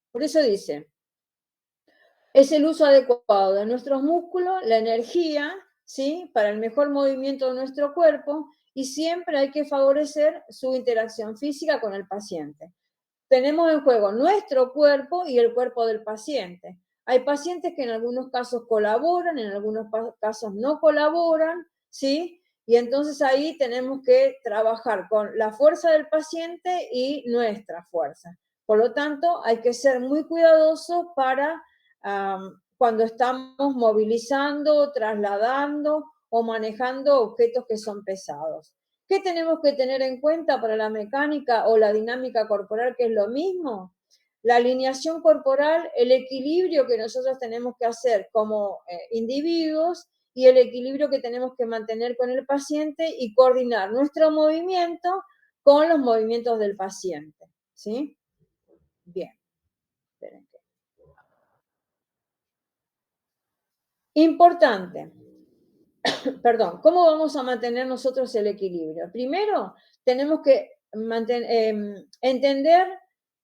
Por eso dice, es el uso adecuado de nuestros músculos, la energía, ¿sí? Para el mejor movimiento de nuestro cuerpo, y siempre hay que favorecer su interacción física con el paciente. Tenemos en juego nuestro cuerpo y el cuerpo del paciente. Hay pacientes que en algunos casos colaboran, en algunos casos no colaboran, ¿sí? Y entonces ahí tenemos que trabajar con la fuerza del paciente y nuestra fuerza. Por lo tanto, hay que ser muy cuidadosos para cuando estamos movilizando, trasladando o manejando objetos que son pesados. ¿Qué tenemos que tener en cuenta para la mecánica o la dinámica corporal, que es lo mismo? La alineación corporal, el equilibrio que nosotros tenemos que hacer como individuos y el equilibrio que tenemos que mantener con el paciente y coordinar nuestro movimiento con los movimientos del paciente, ¿sí? Bien. Importante. perdón, ¿cómo vamos a mantener nosotros el equilibrio? Primero, tenemos que entender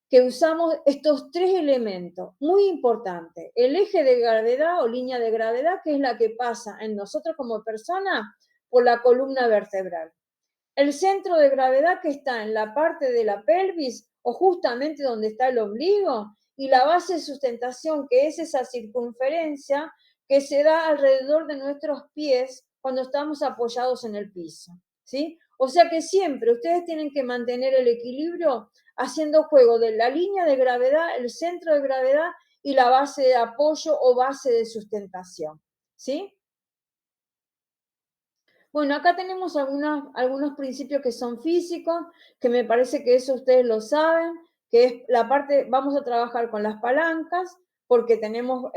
que usamos estos 3 elementos, muy importantes. El eje de gravedad o línea de gravedad, que es la que pasa en nosotros como persona por la columna vertebral. El centro de gravedad, que está en la parte de la pelvis o justamente donde está el ombligo, y la base de sustentación, que es esa circunferencia que se da alrededor de nuestros pies cuando estamos apoyados en el piso, ¿sí? O sea que siempre ustedes tienen que mantener el equilibrio haciendo juego de la línea de gravedad, el centro de gravedad y la base de apoyo o base de sustentación, ¿sí? Bueno, acá tenemos algunos principios que son físicos, que me parece que eso ustedes lo saben, que es la parte, vamos a trabajar con las palancas, porque tenemos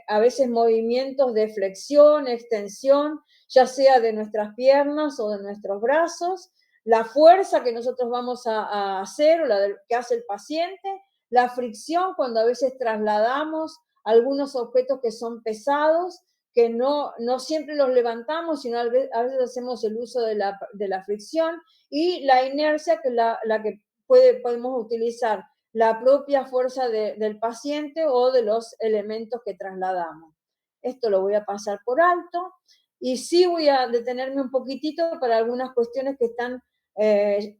a veces movimientos de flexión, extensión, ya sea de nuestras piernas o de nuestros brazos, la fuerza que nosotros vamos a hacer o la que hace el paciente, la fricción cuando a veces trasladamos algunos objetos que son pesados, que no siempre los levantamos, sino a veces hacemos el uso de la fricción, y la inercia, que es la que podemos utilizar la propia fuerza del paciente o de los elementos que trasladamos. Esto lo voy a pasar por alto, y sí voy a detenerme un poquitito para algunas cuestiones que están, que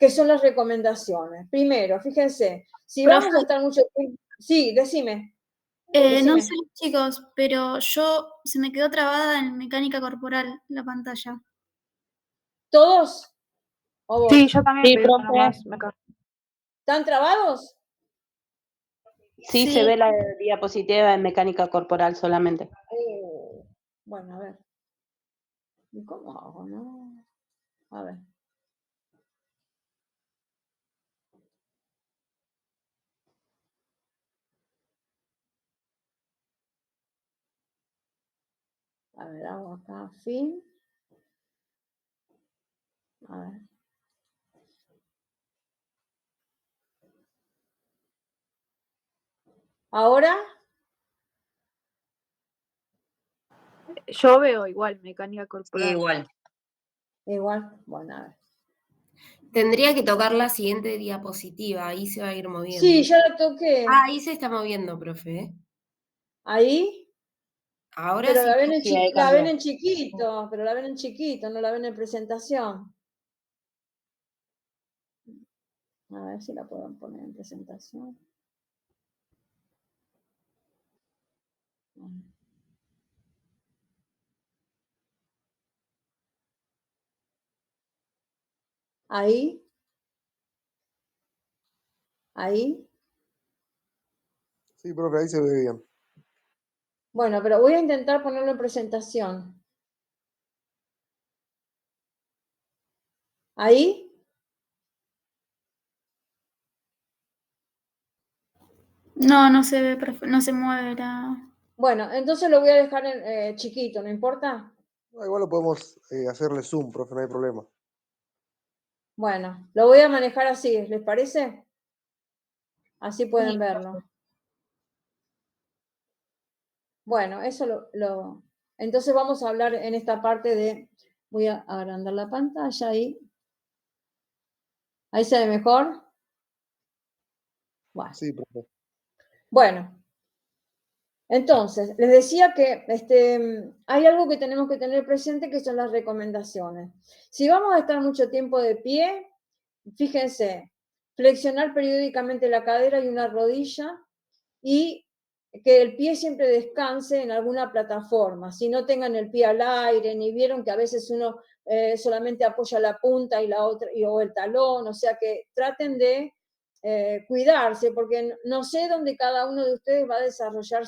son las recomendaciones. Primero, fíjense, si Profe. vamos a estar mucho tiempo... Sí, decime. No sé, chicos, pero se me quedó trabada en mecánica corporal la pantalla. ¿Todos? ¿O vos? Sí, yo también, Sí, pero profe. nomás me acá. ¿Están trabados? Sí, se ve la diapositiva en mecánica corporal solamente. Bueno, a ver. ¿Y cómo hago, no? A ver. A ver, hago acá fin. A ver. ¿Ahora? Yo veo igual mecánica Sí, corporal. igual. Igual. Bueno, a ver. Tendría que tocar la siguiente diapositiva, ahí se va a ir moviendo. Sí, ya la toqué. Ah, ahí se está moviendo, profe. ¿Ahí? Ahora Pero sí. la ven la ven en chiquito, pero la ven en chiquito, no la ven en presentación. A ver si la puedo poner en presentación. Ahí. Ahí. Sí, profe, ahí se ve bien. Bueno, pero voy a intentar ponerlo en presentación. ¿Ahí? No se ve, no se mueve la... Bueno, entonces lo voy a dejar en chiquito, ¿no importa? Igual lo podemos hacerle zoom, profe, no hay problema. Bueno, lo voy a manejar así, ¿les parece? Así pueden Sí, verlo. Bueno, eso entonces vamos a hablar en esta parte de... Voy a agrandar la pantalla ahí. ¿Ahí se ve mejor? Bueno. Sí, profe. Bueno, entonces, les decía que hay algo que tenemos que tener presente, que son las recomendaciones. Si vamos a estar mucho tiempo de pie, fíjense, flexionar periódicamente la cadera y una rodilla, y que el pie siempre descanse en alguna plataforma. Si no tengan el pie al aire, ni vieron que a veces uno solamente apoya la punta y la otra, o el talón, o sea que traten de cuidarse, porque no sé dónde cada uno de ustedes va a desarrollar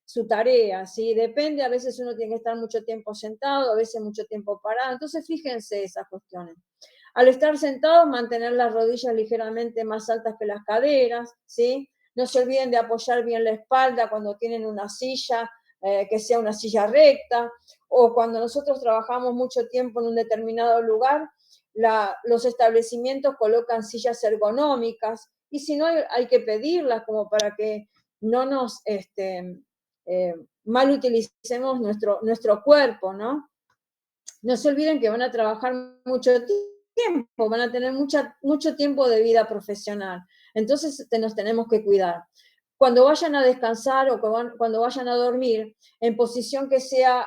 su tarea, ¿sí? Depende, a veces uno tiene que estar mucho tiempo sentado, a veces mucho tiempo parado, entonces fíjense esas cuestiones. Al estar sentados, mantener las rodillas ligeramente más altas que las caderas, ¿sí? No se olviden de apoyar bien la espalda cuando tienen una silla, que sea una silla recta, o cuando nosotros trabajamos mucho tiempo en un determinado lugar, los establecimientos colocan sillas ergonómicas, y si no hay que pedirlas como para que no nos mal utilicemos nuestro cuerpo, ¿no? No se olviden que van a trabajar mucho tiempo, van a tener mucho tiempo de vida profesional. Entonces nos tenemos que cuidar. Cuando vayan a descansar o cuando vayan a dormir, en posición que sea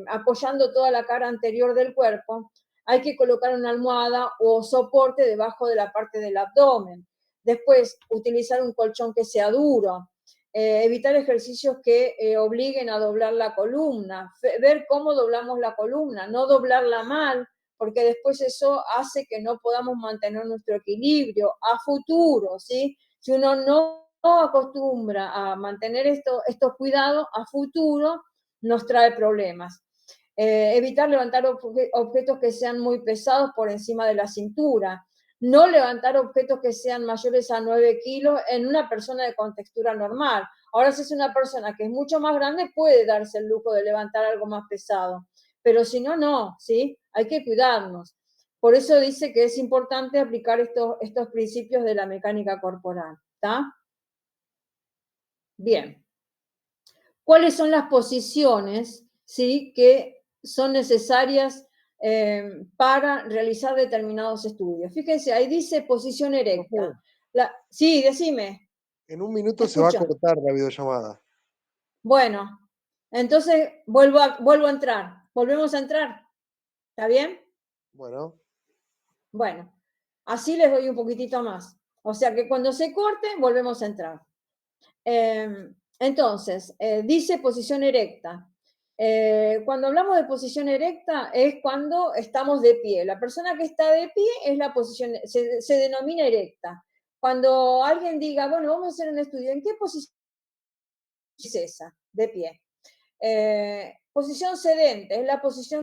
apoyando toda la cara anterior del cuerpo, hay que colocar una almohada o soporte debajo de la parte del abdomen. Después, utilizar un colchón que sea duro. Evitar ejercicios que obliguen a doblar la columna, ver cómo doblamos la columna, no doblarla mal, porque después eso hace que no podamos mantener nuestro equilibrio a futuro, ¿sí? Si uno no acostumbra a mantener estos cuidados, a futuro nos trae problemas. Evitar levantar objetos que sean muy pesados por encima de la cintura. No levantar objetos que sean mayores a 9 kilos en una persona de contextura normal. Ahora, si es una persona que es mucho más grande, puede darse el lujo de levantar algo más pesado. Pero si no, no, ¿sí? Hay que cuidarnos. Por eso dice que es importante aplicar estos principios de la mecánica corporal, ¿está? Bien. ¿Cuáles son las posiciones, ¿sí?, que son necesarias para realizar determinados estudios? Fíjense, ahí dice posición erecta. Sí, decime. En un minuto se va a cortar la videollamada. Bueno, entonces vuelvo a entrar. Volvemos a entrar. ¿Está bien? Bueno. Bueno, así les doy un poquitito más. O sea que cuando se corte, volvemos a entrar. Entonces, dice posición erecta. Cuando hablamos de posición erecta es cuando estamos de pie. La persona que está de pie es la posición, se denomina erecta. Cuando alguien diga, bueno, vamos a hacer un estudio, ¿en qué posición es esa? De pie. Posición sedente es la posición